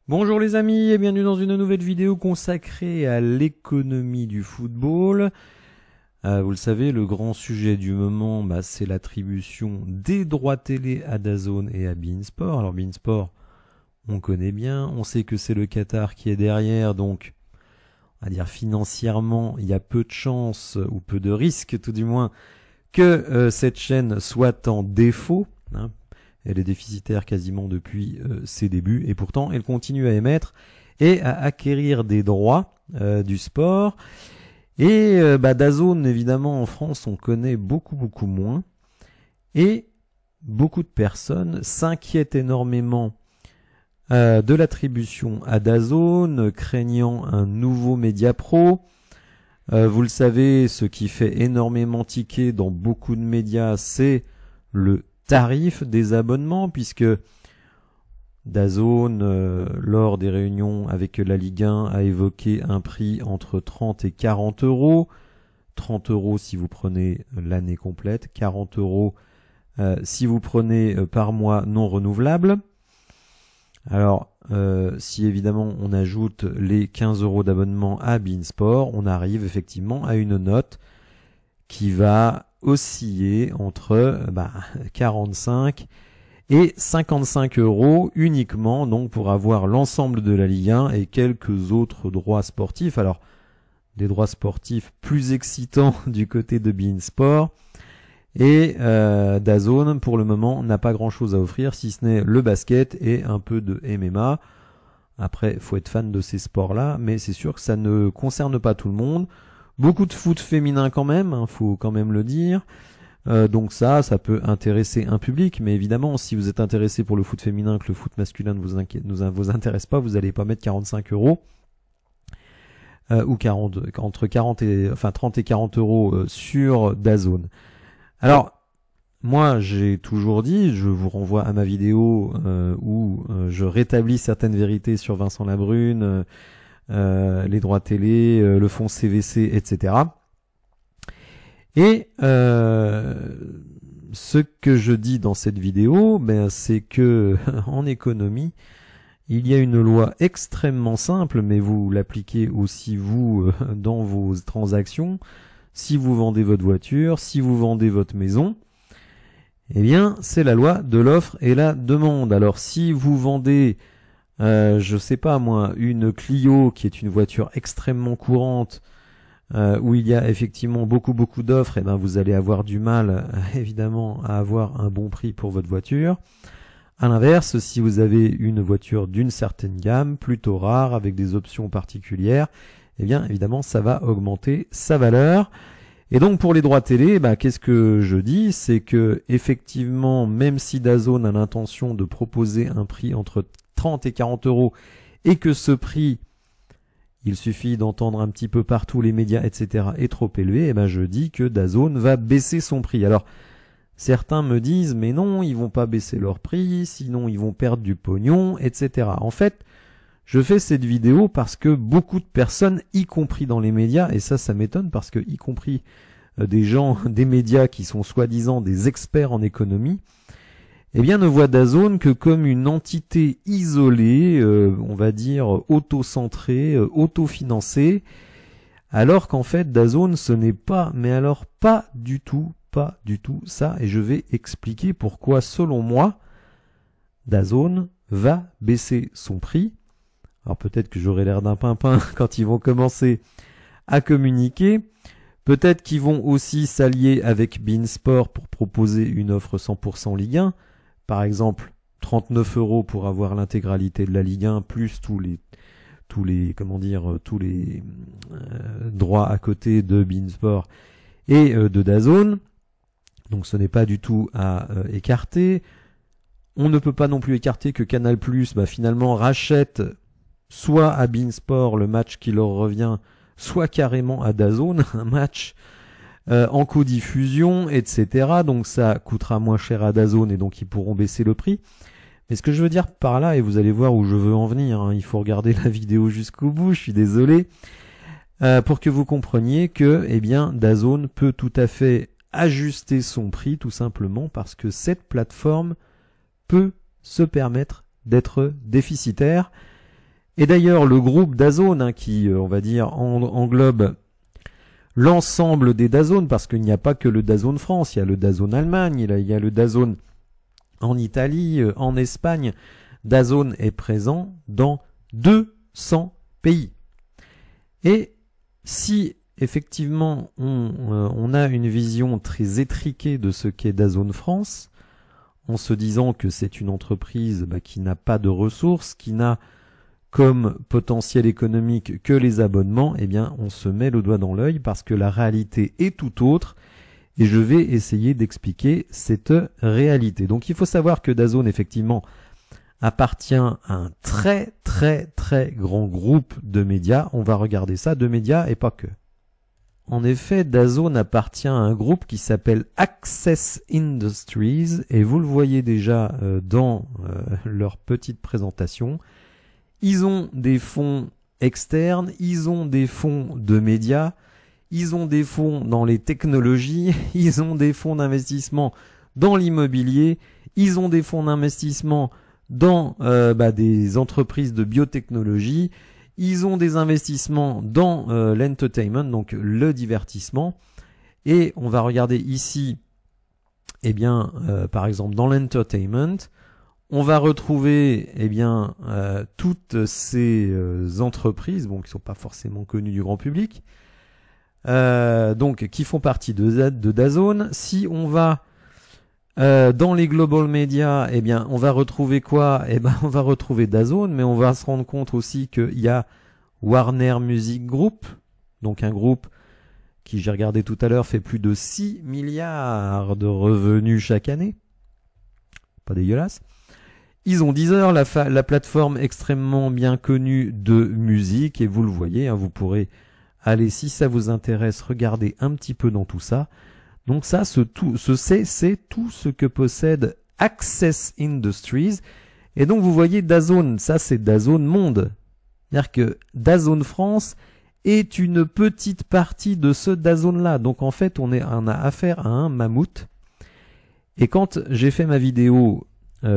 Bonjour les amis et bienvenue dans une nouvelle vidéo consacrée à l'économie du football. Vous le savez, le grand sujet du moment, c'est l'attribution des droits télé à DAZN et à beIN Sport. Alors beIN Sport, on connaît bien, on sait que c'est le Qatar qui est derrière, donc on va dire financièrement, il y a peu de chances ou peu de risques tout du moins que cette chaîne soit en défaut. Elle est déficitaire quasiment depuis ses débuts et pourtant elle continue à émettre et à acquérir des droits du sport. Et DAZN, évidemment, en France, on connaît beaucoup moins. Et beaucoup de personnes s'inquiètent énormément de l'attribution à DAZN, craignant un nouveau Média Pro. Vous le savez, ce qui fait énormément tiquer dans beaucoup de médias, c'est le tarif des abonnements, puisque DAZN, lors des réunions avec la Ligue 1, a évoqué un prix entre 30 et 40 euros. 30 euros si vous prenez l'année complète, 40 euros si vous prenez par mois non renouvelable. Alors, si évidemment on ajoute les 15 euros d'abonnement à beIN Sport, on arrive effectivement à une note qui va osciller entre 45 et 55 euros uniquement, donc pour avoir l'ensemble de la Ligue 1 et quelques autres droits sportifs. Alors, des droits sportifs plus excitants du côté de beIN Sport. Et DAZN, pour le moment, n'a pas grand-chose à offrir, si ce n'est le basket et un peu de MMA. Après, il faut être fan de ces sports-là, mais c'est sûr que ça ne concerne pas tout le monde. Beaucoup de foot féminin quand même, faut quand même le dire. Donc ça peut intéresser un public, mais évidemment, si vous êtes intéressé pour le foot féminin, que le foot masculin ne vous intéresse pas, vous n'allez pas mettre 45 euros ou 30 et 40 euros sur DAZN. Alors, moi, j'ai toujours dit, je vous renvoie à ma vidéo où je rétablis certaines vérités sur Vincent Labrune, les droits télé, le fonds CVC, etc. Et ce que je dis dans cette vidéo, c'est que en économie, il y a une loi extrêmement simple, mais vous l'appliquez aussi vous dans vos transactions. Si vous vendez votre voiture, si vous vendez votre maison, eh bien, c'est la loi de l'offre et la demande. Alors, si vous vendez, je sais pas moi, une Clio qui est une voiture extrêmement courante, où il y a effectivement beaucoup d'offres, vous allez avoir du mal, évidemment, à avoir un bon prix pour votre voiture. À l'inverse, si vous avez une voiture d'une certaine gamme, plutôt rare, avec des options particulières, eh bien, évidemment, ça va augmenter sa valeur. Et donc, pour les droits télé, qu'est-ce que je dis? C'est que, effectivement, même si DAZN a l'intention de proposer un prix entre 30 et 40 euros, et que ce prix, il suffit d'entendre un petit peu partout les médias, etc., est trop élevé, je dis que DAZN va baisser son prix. Alors, certains me disent, mais non, ils vont pas baisser leur prix, sinon ils vont perdre du pognon, etc. En fait, je fais cette vidéo parce que beaucoup de personnes, y compris dans les médias, et ça m'étonne parce que, y compris des gens des médias qui sont soi-disant des experts en économie, ne voient DAZN que comme une entité isolée, on va dire auto-centrée, auto-financée, alors qu'en fait DAZN ce n'est pas, mais alors pas du tout ça, et je vais expliquer pourquoi selon moi DAZN va baisser son prix. Alors peut-être que j'aurai l'air d'un pimpin quand ils vont commencer à communiquer. Peut-être qu'ils vont aussi s'allier avec beIN Sport pour proposer une offre 100% Ligue 1. Par exemple, 39 euros pour avoir l'intégralité de la Ligue 1 plus tous les droits à côté de beIN Sport et de DAZN. Donc ce n'est pas du tout à écarter. On ne peut pas non plus écarter que Canal+, finalement rachète soit à beIN Sport le match qui leur revient, soit carrément à DAZN, un match en codiffusion, etc. Donc ça coûtera moins cher à DAZN et donc ils pourront baisser le prix. Mais ce que je veux dire par là, et vous allez voir où je veux en venir, il faut regarder la vidéo jusqu'au bout, je suis désolé, pour que vous compreniez que DAZN peut tout à fait ajuster son prix, tout simplement parce que cette plateforme peut se permettre d'être déficitaire. Et d'ailleurs, le groupe DAZN, hein, qui, on va dire, englobe l'ensemble des DAZN, parce qu'il n'y a pas que le DAZN France, il y a le DAZN Allemagne, il y a le DAZN en Italie, en Espagne. DAZN est présent dans 200 pays. Et si effectivement on a une vision très étriquée de ce qu'est DAZN France, en se disant que c'est une entreprise qui n'a pas de ressources, qui n'a comme potentiel économique que les abonnements, eh bien on se met le doigt dans l'œil parce que la réalité est tout autre et je vais essayer d'expliquer cette réalité. Donc il faut savoir que DAZN effectivement appartient à un très grand groupe de médias. On va regarder ça, de médias et pas que. En effet, DAZN appartient à un groupe qui s'appelle Access Industries et vous le voyez déjà dans leur petite présentation. Ils ont des fonds externes, ils ont des fonds de médias, ils ont des fonds dans les technologies, ils ont des fonds d'investissement dans l'immobilier, ils ont des fonds d'investissement dans des entreprises de biotechnologie, ils ont des investissements dans l'entertainment, donc le divertissement. Et on va regarder ici, eh bien, par exemple, dans l'entertainment, on va retrouver toutes ces entreprises, qui ne sont pas forcément connues du grand public, donc qui font partie de DAZN. Si on va dans les global media, eh bien, on va retrouver quoi? On va retrouver DAZN, mais on va se rendre compte aussi qu'il y a Warner Music Group, donc un groupe qui, j'ai regardé tout à l'heure, fait plus de 6 milliards de revenus chaque année. Pas dégueulasse. Ils ont Deezer, la plateforme extrêmement bien connue de musique, et vous le voyez, hein, vous pourrez aller, si ça vous intéresse, regarder un petit peu dans tout ça. Donc ça, c'est tout ce que possède Access Industries. Et donc vous voyez DAZN, ça c'est DAZN Monde. C'est-à-dire que DAZN France est une petite partie de ce DAZN-là. Donc en fait, on a affaire à un mammouth. Et quand j'ai fait ma vidéo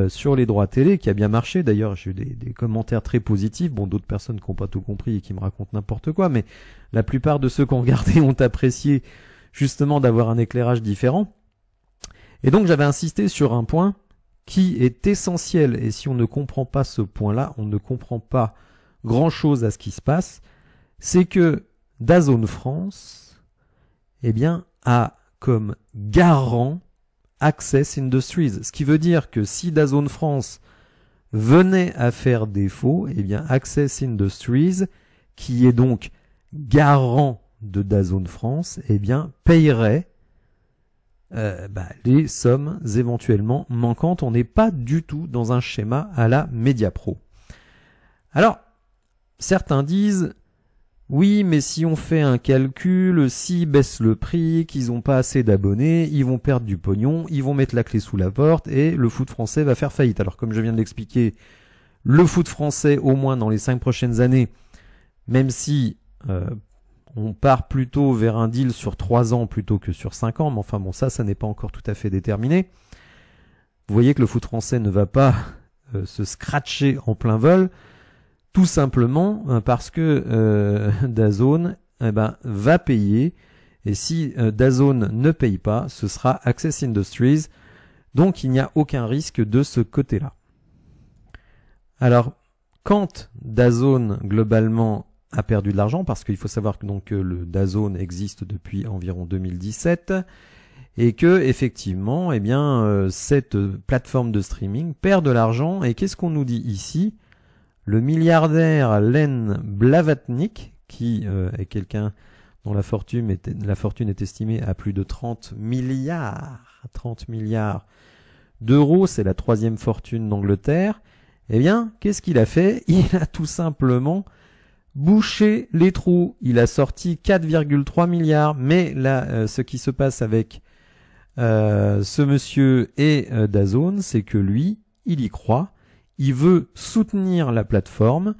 sur les droits télé, qui a bien marché, d'ailleurs j'ai eu des commentaires très positifs, d'autres personnes qui n'ont pas tout compris et qui me racontent n'importe quoi, mais la plupart de ceux qui ont regardé ont apprécié justement d'avoir un éclairage différent. Et donc j'avais insisté sur un point qui est essentiel, et si on ne comprend pas ce point-là, on ne comprend pas grand-chose à ce qui se passe, c'est que DAZN France, a comme garant Access Industries. Ce qui veut dire que si DAZN France venait à faire défaut, Access Industries, qui est donc garant de DAZN France, payerait les sommes éventuellement manquantes. On n'est pas du tout dans un schéma à la Mediapro. Alors, certains disent, oui, mais si on fait un calcul, s'ils baissent le prix, qu'ils n'ont pas assez d'abonnés, ils vont perdre du pognon, ils vont mettre la clé sous la porte et le foot français va faire faillite. Alors, comme je viens de l'expliquer, le foot français, au moins dans les 5 prochaines années, même si on part plutôt vers un deal sur 3 ans plutôt que sur 5 ans, mais enfin bon, ça n'est pas encore tout à fait déterminé. Vous voyez que le foot français ne va pas se scratcher en plein vol, tout simplement parce que DAZN va payer, et si DAZN ne paye pas, ce sera Access Industries, donc il n'y a aucun risque de ce côté-là. Alors, quand DAZN globalement a perdu de l'argent, parce qu'il faut savoir que donc le DAZN existe depuis environ 2017, et que effectivement, cette plateforme de streaming perd de l'argent, et qu'est-ce qu'on nous dit ici? Le milliardaire Len Blavatnik, qui est quelqu'un dont la fortune est estimée à plus de 30 milliards d'euros, c'est la 3e fortune d'Angleterre, qu'est-ce qu'il a fait? Il a tout simplement bouché les trous. Il a sorti 4,3 milliards, mais là, ce qui se passe avec ce monsieur et DAZN, c'est que lui, il y croit. Il veut soutenir la plateforme,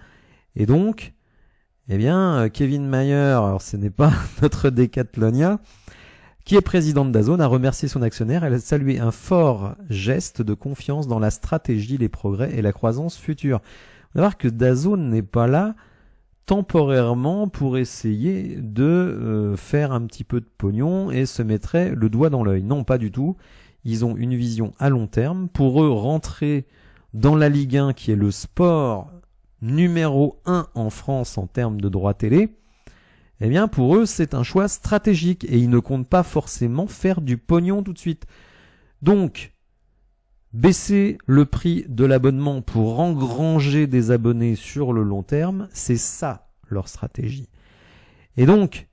et donc, Kevin Mayer, alors ce n'est pas notre décathlonien, qui est président de DAZN, a remercié son actionnaire et a salué un fort geste de confiance dans la stratégie, les progrès et la croissance future. voir que DAZN n'est pas là temporairement pour essayer de faire un petit peu de pognon et se mettrait le doigt dans l'œil. Non, pas du tout. Ils ont une vision à long terme. Pour eux, rentrer dans la Ligue 1, qui est le sport numéro 1 en France en termes de droits télé, eh bien pour eux, c'est un choix stratégique et ils ne comptent pas forcément faire du pognon tout de suite. Donc, baisser le prix de l'abonnement pour engranger des abonnés sur le long terme, c'est ça leur stratégie. Et donc,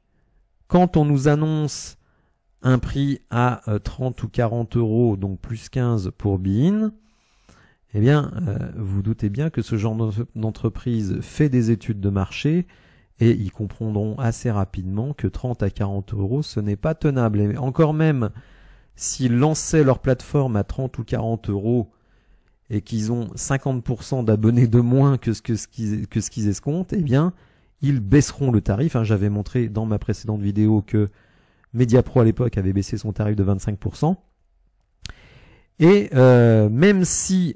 quand on nous annonce un prix à 30 ou 40 euros, donc plus 15 pour Bein, eh bien, vous doutez bien que ce genre d'entreprise fait des études de marché et ils comprendront assez rapidement que 30 à 40 euros, ce n'est pas tenable. Et encore même, s'ils lançaient leur plateforme à 30 ou 40 euros et qu'ils ont 50% d'abonnés de moins que ce qu'ils escomptent, eh bien, ils baisseront le tarif. J'avais montré dans ma précédente vidéo que Mediapro à l'époque avait baissé son tarif de 25%. Et même si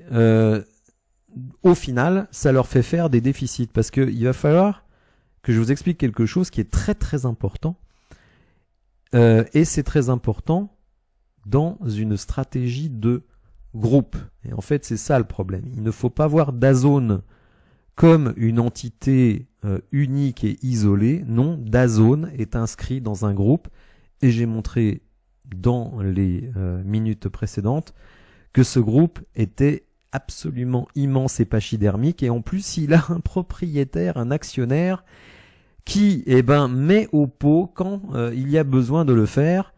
au final, ça leur fait faire des déficits, parce qu'il va falloir que je vous explique quelque chose qui est très très important. Et c'est très important dans une stratégie de groupe. Et en fait, c'est ça le problème. Il ne faut pas voir DAZN comme une entité unique et isolée. Non, DAZN est inscrit dans un groupe. Et j'ai montré dans les minutes précédentes que ce groupe était absolument immense et pachydermique. Et en plus, il a un propriétaire, un actionnaire qui met au pot quand il y a besoin de le faire.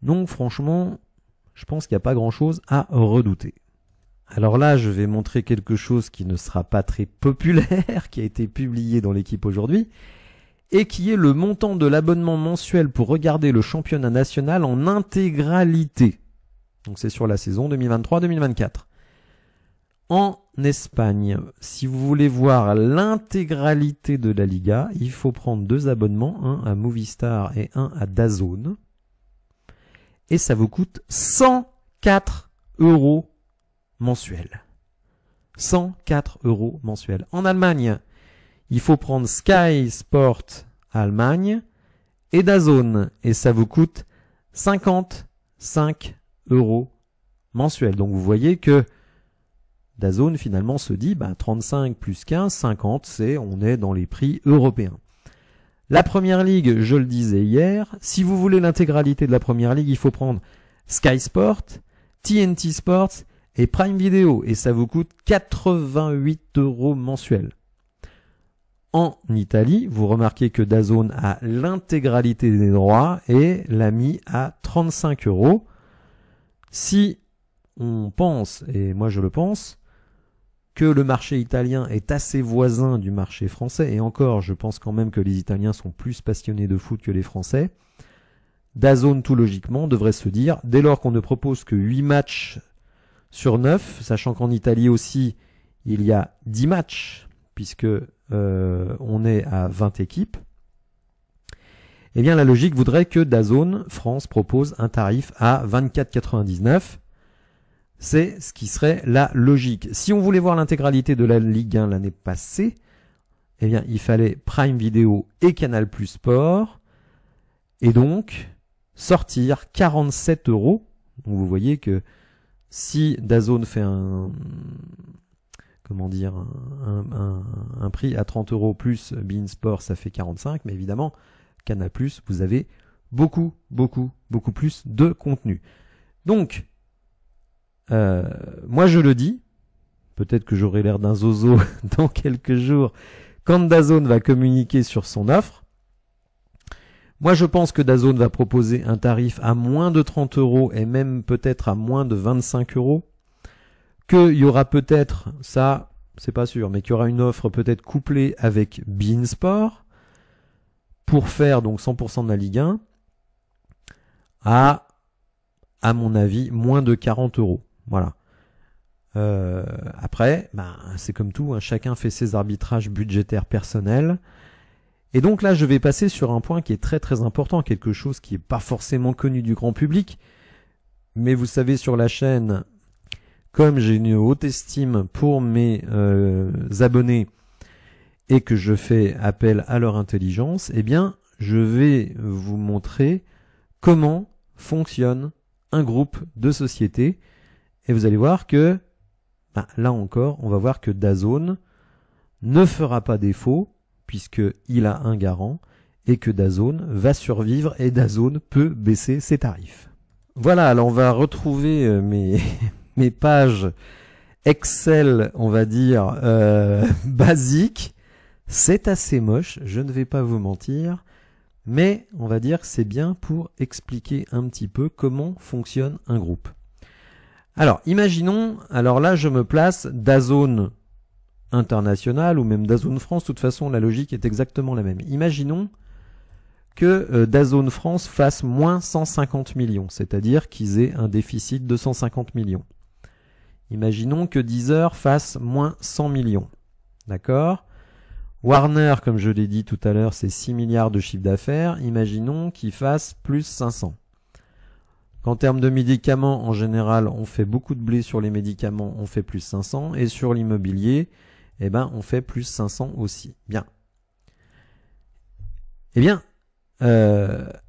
Donc franchement, je pense qu'il n'y a pas grand-chose à redouter. Alors là, je vais montrer quelque chose qui ne sera pas très populaire, qui a été publié dans l'équipe aujourd'hui, et qui est le montant de l'abonnement mensuel pour regarder le championnat national en intégralité. Donc c'est sur la saison 2023-2024. En Espagne, si vous voulez voir l'intégralité de la Liga, il faut prendre 2 abonnements, un à Movistar et un à DAZN. Et ça vous coûte 104 euros mensuels. 104 euros mensuels. En Allemagne, il faut prendre Sky Sport Allemagne et DAZN. Et ça vous coûte 55 euros mensuels. Donc vous voyez que DAZN finalement se dit 35 plus 15, 50, on est dans les prix européens. La Première Ligue, je le disais hier, si vous voulez l'intégralité de la Première Ligue, il faut prendre Sky Sport, TNT Sports et Prime Video. Et ça vous coûte 88 euros mensuels. En Italie, vous remarquez que DAZN a l'intégralité des droits et l'a mis à 35 euros. Si on pense, et moi je le pense, que le marché italien est assez voisin du marché français, et encore, je pense quand même que les Italiens sont plus passionnés de foot que les Français, DAZN, tout logiquement, devrait se dire, dès lors qu'on ne propose que 8 matchs sur 9, sachant qu'en Italie aussi, il y a 10 matchs, puisque on est à 20 équipes, eh bien la logique voudrait que DAZN France propose un tarif à 24,99. C'est ce qui serait la logique. Si on voulait voir l'intégralité de la Ligue 1 l'année passée, eh bien il fallait Prime Video et Canal+ Sport, et donc sortir 47 euros. Donc vous voyez que si DAZN fait un prix à 30 euros plus beIN Sport, ça fait 45, mais évidemment, Canal+, vous avez beaucoup plus de contenu. Donc, moi je le dis, peut-être que j'aurai l'air d'un zozo dans quelques jours, quand DAZN va communiquer sur son offre. Moi je pense que DAZN va proposer un tarif à moins de 30 euros et même peut-être à moins de 25 euros. Qu'il y aura peut-être, ça c'est pas sûr, mais qu'il y aura une offre peut-être couplée avec beIN Sport pour faire donc 100% de la Ligue 1 à mon avis, moins de 40 euros. Voilà. Après, c'est comme tout, chacun fait ses arbitrages budgétaires personnels. Et donc là, je vais passer sur un point qui est très très important, quelque chose qui n'est pas forcément connu du grand public. Mais vous savez, sur la chaîne, comme j'ai une haute estime pour mes abonnés et que je fais appel à leur intelligence, eh bien, je vais vous montrer comment fonctionne un groupe de sociétés. Et vous allez voir que, là encore, on va voir que DAZN ne fera pas défaut, puisqu'il a un garant, et que DAZN va survivre, et DAZN peut baisser ses tarifs. Voilà, alors on va retrouver mes pages Excel, on va dire, basiques. C'est assez moche, je ne vais pas vous mentir, mais on va dire que c'est bien pour expliquer un petit peu comment fonctionne un groupe. Alors, imaginons, alors là je me place DAZN International ou même DAZN France, de toute façon la logique est exactement la même. Imaginons que DAZN France fasse moins 150 millions, c'est-à-dire qu'ils aient un déficit de 150 millions. Imaginons que Deezer fasse moins 100 millions, d'accord ? Warner, comme je l'ai dit tout à l'heure, c'est 6 milliards de chiffre d'affaires. Imaginons qu'il fasse plus 500. En termes de médicaments, en général, on fait beaucoup de blé sur les médicaments, on fait plus 500. Et sur l'immobilier, eh ben, on fait plus 500 aussi. Bien. Eh bien,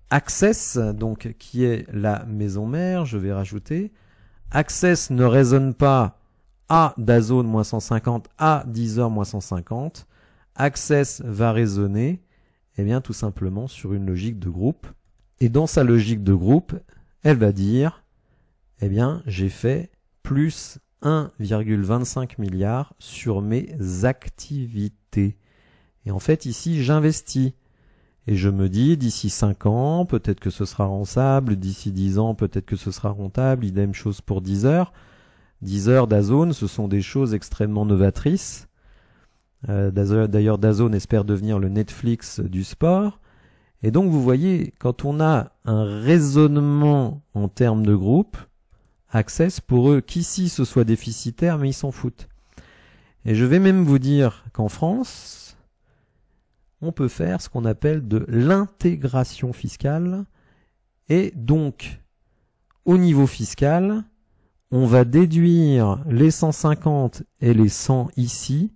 Access, donc, qui est la maison mère, je vais rajouter. Access ne raisonne pas à DAZN moins 150, à Deezer moins 150. Access va raisonner, eh bien, tout simplement sur une logique de groupe. Et dans sa logique de groupe, elle va dire, eh bien, j'ai fait plus 1,25 milliard sur mes activités. Et en fait, ici, j'investis. Et je me dis, d'ici 5 ans, peut-être que ce sera rentable. D'ici 10 ans, peut-être que ce sera rentable. Idem chose pour Deezer. Deezer, DAZN, ce sont des choses extrêmement novatrices. D'ailleurs, DAZN espère devenir le Netflix du sport. Et donc, vous voyez, quand on a un raisonnement en termes de groupe, Access, pour eux, qu'ici ce soit déficitaire, mais ils s'en foutent. Et je vais même vous dire qu'en France, on peut faire ce qu'on appelle de l'intégration fiscale. Et donc, au niveau fiscal, on va déduire les 150 et les 100 ici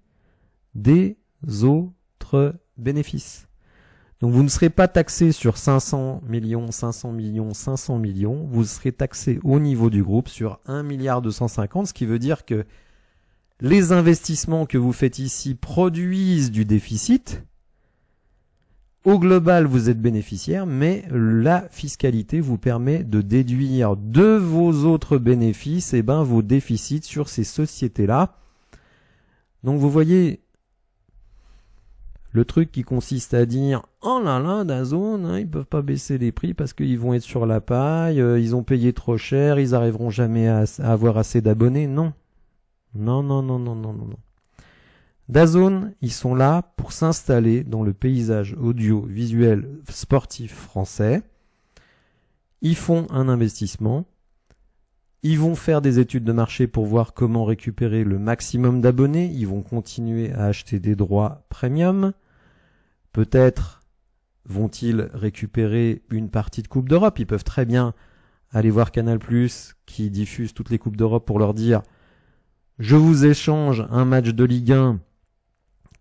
des autres bénéfices. Donc vous ne serez pas taxé sur 500 millions, 500 millions, 500 millions, vous serez taxé au niveau du groupe sur 1 milliard 250, ce qui veut dire que les investissements que vous faites ici produisent du déficit. Au global, vous êtes bénéficiaire, mais la fiscalité vous permet de déduire de vos autres bénéfices vos déficits sur ces sociétés-là. Donc vous voyez, le truc qui consiste à dire « Oh là là, DAZN, ils peuvent pas baisser les prix parce qu'ils vont être sur la paille, ils ont payé trop cher, ils arriveront jamais à avoir assez d'abonnés. » Non. Non, non, non, non, non, non, non. DAZN, ils sont là pour s'installer dans le paysage audiovisuel sportif français. Ils font un investissement. Ils vont faire des études de marché pour voir comment récupérer le maximum d'abonnés. Ils vont continuer à acheter des droits premium. Peut-être vont-ils récupérer une partie de Coupe d'Europe. Ils peuvent très bien aller voir Canal+, qui diffuse toutes les Coupes d'Europe pour leur dire « Je vous échange un match de Ligue 1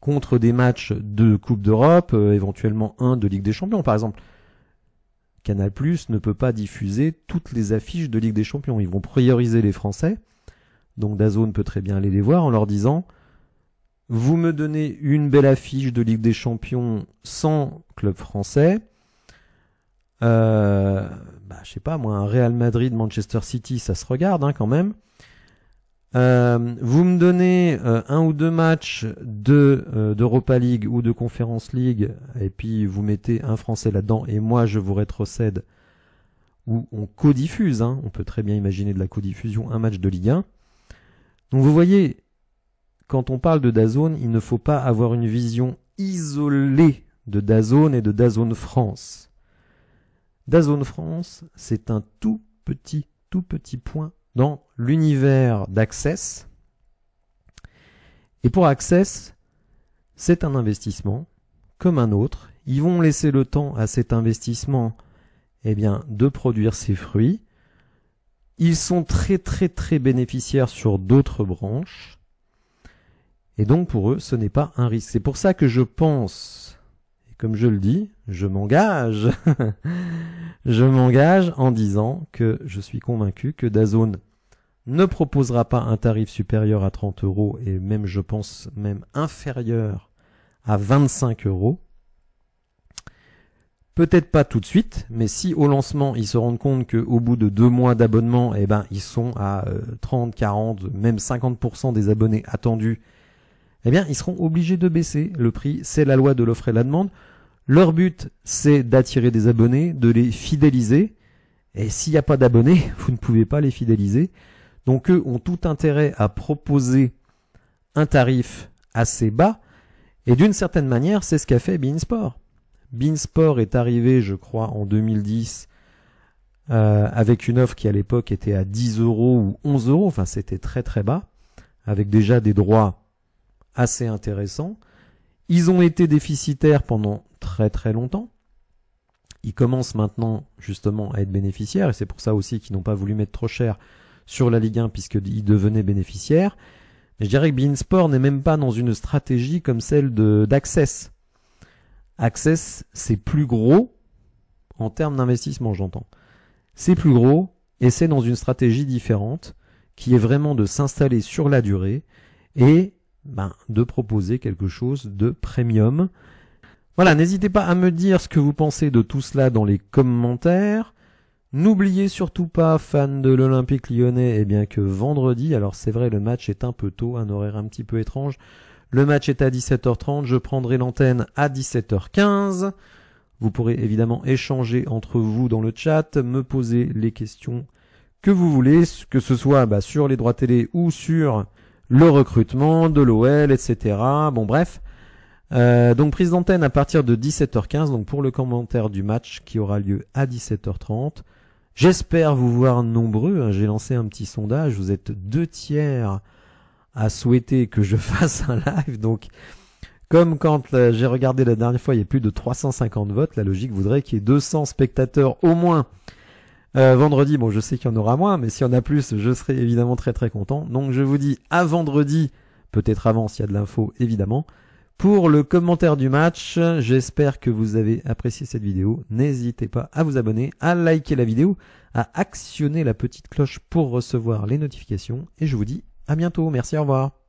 contre des matchs de Coupe d'Europe, éventuellement un de Ligue des Champions. » Par exemple, Canal+ ne peut pas diffuser toutes les affiches de Ligue des Champions. Ils vont prioriser les Français. Donc DAZN peut très bien aller les voir en leur disant « Vous me donnez une belle affiche de Ligue des Champions sans club français. Je sais pas moi, un Real Madrid, Manchester City, ça se regarde quand même. Vous me donnez un ou deux matchs d'Europa League ou de Conference League et puis vous mettez un Français là-dedans et moi je vous rétrocède ou on codiffuse, on peut très bien imaginer de la codiffusion, un match de Ligue 1. Donc vous voyez, quand on parle de DAZN, il ne faut pas avoir une vision isolée de DAZN et de DAZN France. DAZN France, c'est un tout petit point dans l'univers d'Access. Et pour Access, c'est un investissement comme un autre. Ils vont laisser le temps à cet investissement de produire ses fruits. Ils sont très très très bénéficiaires sur d'autres branches. Et donc pour eux, ce n'est pas un risque. C'est pour ça que je pense, et comme je le dis, je m'engage, je m'engage en disant que je suis convaincu que DAZN ne proposera pas un tarif supérieur à 30 € et même, je pense, même inférieur à 25 €. Peut-être pas tout de suite, mais si au lancement, ils se rendent compte qu'au bout de 2 mois d'abonnement, eh ben, ils sont à 30, 40, même 50% des abonnés attendus, eh bien, ils seront obligés de baisser le prix. C'est la loi de l'offre et la demande. Leur but, c'est d'attirer des abonnés, de les fidéliser. Et s'il n'y a pas d'abonnés, vous ne pouvez pas les fidéliser. Donc, eux ont tout intérêt à proposer un tarif assez bas. Et d'une certaine manière, c'est ce qu'a fait beIN Sport. beIN Sport est arrivé, je crois, en 2010 avec une offre qui à l'époque était à 10 € ou 11 €. Enfin, c'était très très bas, avec déjà des droits assez intéressants. Ils ont été déficitaires pendant très très longtemps. Ils commencent maintenant justement à être bénéficiaires, et c'est pour ça aussi qu'ils n'ont pas voulu mettre trop cher sur la Ligue 1 puisqu'ils devenaient bénéficiaires. Mais je dirais que beIN Sport n'est même pas dans une stratégie comme celle d'Access. Access, c'est plus gros en termes d'investissement, j'entends. C'est plus gros et c'est dans une stratégie différente qui est vraiment de s'installer sur la durée et de proposer quelque chose de premium. Voilà, n'hésitez pas à me dire ce que vous pensez de tout cela dans les commentaires. N'oubliez surtout pas, fans de l'Olympique Lyonnais, eh bien que vendredi, alors c'est vrai le match est un peu tôt, un horaire un petit peu étrange. Le match est à 17h30, je prendrai l'antenne à 17h15. Vous pourrez évidemment échanger entre vous dans le chat, me poser les questions que vous voulez, que ce soit sur les droits télé ou sur le recrutement de l'OL, etc. Bon bref. Donc prise d'antenne à partir de 17h15, donc pour le commentaire du match qui aura lieu à 17h30. J'espère vous voir nombreux, j'ai lancé un petit sondage, vous êtes 2/3 à souhaiter que je fasse un live, donc comme quand j'ai regardé la dernière fois, il y a plus de 350 votes, la logique voudrait qu'il y ait 200 spectateurs au moins. Vendredi, bon je sais qu'il y en aura moins, mais s'il y en a plus, je serai évidemment très très content. Donc je vous dis à vendredi, peut-être avant s'il y a de l'info évidemment. Pour le commentaire du match, j'espère que vous avez apprécié cette vidéo. N'hésitez pas à vous abonner, à liker la vidéo, à actionner la petite cloche pour recevoir les notifications. Et je vous dis à bientôt. Merci, au revoir.